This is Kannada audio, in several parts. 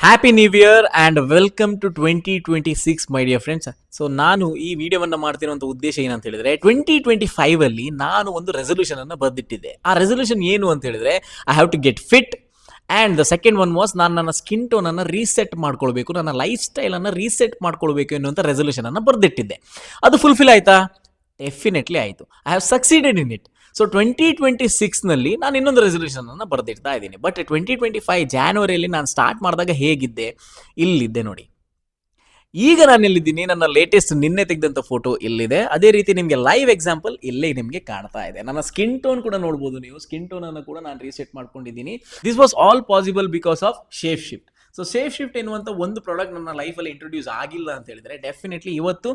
Happy new year and welcome to 2026 my dear friends. So ನಾನು ಈ ವಿಡಿಯೋವನ್ನು ಮಾಡ್ತಿರುವಂಥ ಉದ್ದೇಶ ಏನಂತ ಹೇಳಿದ್ರೆ 2025 ಅಲ್ಲಿ ನಾನು ಒಂದು ರೆಸೊಲ್ಯೂಷನ್ ಅನ್ನು ಬರೆದಿಟ್ಟಿದ್ದೆ. ಆ ರೆಸೊಲ್ಯೂಷನ್ ಏನು ಅಂತ ಹೇಳಿದ್ರೆ I have to get fit and the second one was ನಾನು ನನ್ನ ಸ್ಕಿನ್ ಟೋನನ್ನು ರೀಸೆಟ್ ಮಾಡ್ಕೊಳ್ಬೇಕು, ನನ್ನ ಲೈಫ್ ಸ್ಟೈಲನ್ನು ರೀಸೆಟ್ ಮಾಡ್ಕೊಳ್ಬೇಕು ಎನ್ನುವಂಥ ರೆಸೊಲ್ಯೂಷನ್ ಅನ್ನು ಬರೆದಿಟ್ಟಿದ್ದೆ. ಅದು ಫುಲ್ಫಿಲ್ ಆಯಿತಾ? ಡೆಫಿನೆಟ್ಲಿ ಆಯಿತು. I have succeeded in it. So 2026ನಲ್ಲಿ ನಾನು ಇನ್ನೊಂದು ರೆಸೊಲ್ಯೂಷನ್ ಅನ್ನು ಬರೆದಿಡ್ತಾ ಇದ್ದೀನಿ. ಬಟ್ 2025 ಜಾನ್ವರಿಯಲ್ಲಿ ನಾನು ಸ್ಟಾರ್ಟ್ ಮಾಡಿದಾಗ ಹೇಗಿದ್ದೆ? ಇಲ್ಲಿದ್ದೆ ನೋಡಿ. ಈಗ ನಾನು ಎಲ್ಲಿದ್ದೀನಿ? ನನ್ನ ಲೇಟೆಸ್ಟ್ ನಿನ್ನೆ ತೆಗೆದಂಥ ಫೋಟೋ ಇಲ್ಲಿದೆ. ಅದೇ ರೀತಿ ನಿಮಗೆ ಲೈವ್ ಎಕ್ಸಾಂಪಲ್ ಇಲ್ಲೇ ನಿಮಗೆ ಕಾಣ್ತಾ ಇದೆ. ನನ್ನ ಸ್ಕಿನ್ ಟೋನ್ ಕೂಡ ನೋಡ್ಬೋದು ನೀವು. ಸ್ಕಿನ್ ಟೋನ್ ಅನ್ನು ಕೂಡ ನಾನು ರೀಸೆಟ್ ಮಾಡ್ಕೊಂಡಿದ್ದೀನಿ. This was all possible because of shape shift. So safe shift ಎನ್ನುವಂಥ ಒಂದು ಪ್ರಾಡಕ್ಟ್ ನನ್ನ ಲೈಫಲ್ಲಿ ಇಂಟ್ರೊಡ್ಯೂಸ್ ಆಗಿಲ್ಲ ಅಂತ ಹೇಳಿದ್ರೆ ಡೆಫಿನೆಟ್ಲಿ ಇವತ್ತು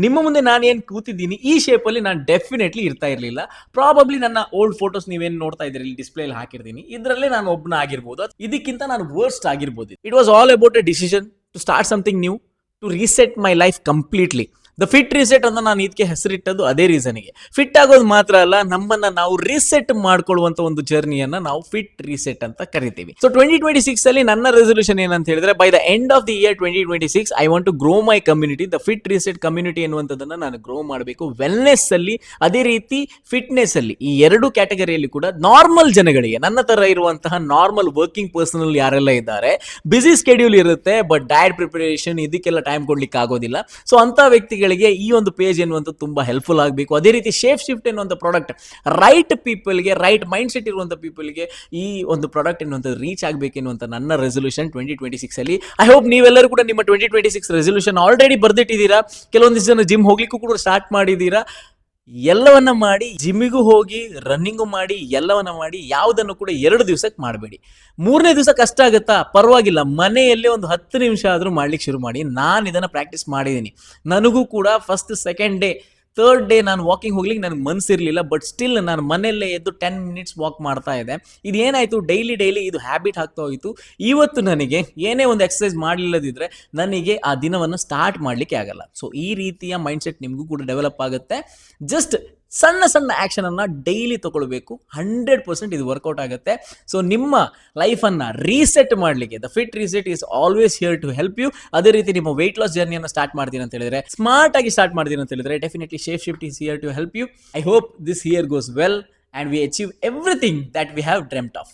ನಿಮ್ಮ ಮುಂದೆ ನಾನು ಏನು ಕೂತಿದ್ದೀನಿ ಈ ಶೇಪಲ್ಲಿ ನಾನು ಡೆಫಿನೆಟ್ಲಿ ಇರ್ತಾ ಇರಲಿಲ್ಲ. ಪ್ರಾಬಬ್ಲಿ ನನ್ನ ಓಲ್ಡ್ ಫೋಟೋಸ್ ನೀವೇನು ನೋಡ್ತಾ ಇದ್ದೀರಿ ಇಲ್ಲಿ ಡಿಸ್ಪ್ಲೇಲಿ ಹಾಕಿರ್ತೀನಿ, ಇದರಲ್ಲೇ ನಾನು ಒಬ್ಬನ ಆಗಿರ್ಬೋದು, ಇದಕ್ಕಿಂತ ನಾನು ವರ್ಸ್ಟ್ ಆಗಿರ್ಬೋದು. It was all about a decision to start something new, to reset my life completely. The fit reset ಅಂತ ನಾನು ಇದಕ್ಕೆ ಹೆಸರಿಟ್ಟದ್ದು ಅದೇ ರೀಸನ್ಗೆ. ಫಿಟ್ ಆಗೋದು ಮಾತ್ರ ಅಲ್ಲ, ನಮ್ಮನ್ನು ನಾವು ರೀಸೆಟ್ ಮಾಡ್ಕೊಳ್ಳುವಂಥ ಒಂದು ಜರ್ನಿಯನ್ನು ನಾವು ಫಿಟ್ ರೀಸೆಟ್ ಅಂತ ಕರಿತೀವಿ. ಸೊ 2026 ಅಲ್ಲಿ ನನ್ನ ರೆಸೊಲ್ಯೂಷನ್ ಏನಂತ ಹೇಳಿದ್ರೆ by the end of the year 2026 I want to grow my community. The fit reset community ಎನ್ನುವಂಥದ್ದನ್ನು ನಾನು ಗ್ರೋ ಮಾಡಬೇಕು. ವೆಲ್ನೆಸ್ ಅಲ್ಲಿ ಅದೇ ರೀತಿ ಫಿಟ್ನೆಸ್ ಅಲ್ಲಿ, ಈ ಎರಡು ಕ್ಯಾಟಗರಿಯಲ್ಲಿ ಕೂಡ ನಾರ್ಮಲ್ ಜನಗಳಿಗೆ, ನನ್ನ ತರ ಇರುವಂತಹ ನಾರ್ಮಲ್ ವರ್ಕಿಂಗ್ ಪರ್ಸನಲ್ ಯಾರೆಲ್ಲ ಇದ್ದಾರೆ, ಬಿಸಿ ಸ್ಕೆಡ್ಯೂಲ್ ಇರುತ್ತೆ ಬಟ್ ಡಯಟ್ ಪ್ರಿಪರೇಷನ್ ಇದಕ್ಕೆಲ್ಲ ಟೈಮ್ ಕೊಡ್ಲಿಕ್ಕೆ ಆಗೋದಿಲ್ಲ. ಸೊ ಅಂತ ವ್ಯಕ್ತಿಗಳಿಗೆ ಈ ಒಂದು ಪೇಜ್ ಎನ್ನುವಂಥದ್ದು ತುಂಬಾ ಹೆಲ್ಪ್ಫುಲ್ ಆಗಬೇಕು. ಅದೇ ರೀತಿ ಶೇಪ್ ಶಿಫ್ಟ್ ಎನ್ನುವಂಥ ಪ್ರಾಡಕ್ಟ್ ರೈಟ್ ಪೀಪಲ್ಗೆ, ರೈಟ್ ಮೈಂಡ್ ಸೆಟ್ ಇರುವಂಥ ಪೀಪಲ್ಗೆ ಈ ಒಂದು ಪ್ರಾಡಕ್ಟ್ ಎನ್ನುವಂಥದ್ದು ರೀಚ್ ಆಗಬೇಕು ಎನ್ನುವಂಥ ನನ್ನ ರೆಸೊಲ್ಯೂಷನ್ 2026 ಅಲ್ಲಿ. ಐ ಹೋಪ್ ನೀವೆಲ್ಲರೂ ಕೂಡ ನಿಮ್ಮ 2026 ರೆಸೊಲ್ಯೂಷನ್ ಆಲ್ರೆಡಿ ಬರ್ದಿಟ್ಟಿದ್ದೀರಾ. ಕೆಲವೊಂದಿಷ್ಟು ಜನ ಜಿಮ್ ಹೋಗ್ಲಿಕ್ಕೂ ಕೂಡ ಸ್ಟಾರ್ಟ್ ಮಾಡಿದ್ದೀರಾ. ಎಲ್ಲವನ್ನ ಮಾಡಿ, ಜಿಮ್ಮಿಗೂ ಹೋಗಿ, ರನ್ನಿಂಗು ಮಾಡಿ, ಎಲ್ಲವನ್ನ ಮಾಡಿ, ಯಾವುದನ್ನು ಕೂಡ 2 ದಿವಸಕ್ಕೆ ಮಾಡಬೇಡಿ. 3ನೇ ದಿವಸ ಕಷ್ಟ ಆಗುತ್ತಾ? ಪರವಾಗಿಲ್ಲ, ಮನೆಯಲ್ಲೇ ಒಂದು 10 ನಿಮಿಷ ಆದರೂ ಮಾಡ್ಲಿಕ್ಕೆ ಶುರು ಮಾಡಿ. ನಾನು ಇದನ್ನು ಪ್ರಾಕ್ಟೀಸ್ ಮಾಡಿದ್ದೀನಿ. ನನಗೂ ಕೂಡ first, second day, third day ನಾನು ವಾಕಿಂಗ್ ಹೋಗ್ಲಿಕ್ಕೆ ನನಗೆ ಮನಸ್ಸಿರಲಿಲ್ಲ. ಬಟ್ ಸ್ಟಿಲ್ ನಾನು ಮನೆಯಲ್ಲೇ ಎದ್ದು 10 ಮಿನಿಟ್ಸ್ ವಾಕ್ ಮಾಡ್ತಾ ಇದ್ದೆ. ಇದೇನಾಯಿತು, ಡೈಲಿ ಇದು ಹ್ಯಾಬಿಟ್ ಆಗ್ತಾ ಹೋಯಿತು. ಇವತ್ತು ನನಗೆ ಏನೇ ಒಂದು ಎಕ್ಸಸೈಸ್ ಮಾಡಲಿಲ್ಲದಿದ್ದರೆ ನನಗೆ ಆ ದಿನವನ್ನು ಸ್ಟಾರ್ಟ್ ಮಾಡಲಿಕ್ಕೆ ಆಗಲ್ಲ. ಸೊ ಈ ರೀತಿಯ ಮೈಂಡ್ಸೆಟ್ ನಿಮಗೂ ಕೂಡ ಡೆವಲಪ್ ಆಗುತ್ತೆ. ಜಸ್ಟ್ ಸಣ್ಣ ಆ್ಯಕ್ಷನ್ ಅನ್ನು ಡೈಲಿ ತಗೊಳ್ಬೇಕು. 100% ಇದು ವರ್ಕೌಟ್ ಆಗುತ್ತೆ. ಸೊ ನಿಮ್ಮ ಲೈಫನ್ನು ರೀಸೆಟ್ ಮಾಡಲಿಕ್ಕೆ the fit reset is always here to help you. ಅದೇ ರೀತಿ ನಿಮ್ಮ ವೆಯ್ಟ್ ಲಾಸ್ ಜರ್ನಿಯನ್ನು ಸ್ಟಾರ್ಟ್ ಮಾಡ್ತೀನಿ ಅಂತ ಹೇಳಿದ್ರೆ, ಸ್ಮಾರ್ಟ್ ಆಗಿ ಸ್ಟಾರ್ಟ್ ಮಾಡ್ತೀನಿ ಅಂತ ಹೇಳಿದ್ರೆ definitely shape shift is here to help you. I hope this year goes well and we achieve everything that we have dreamed of.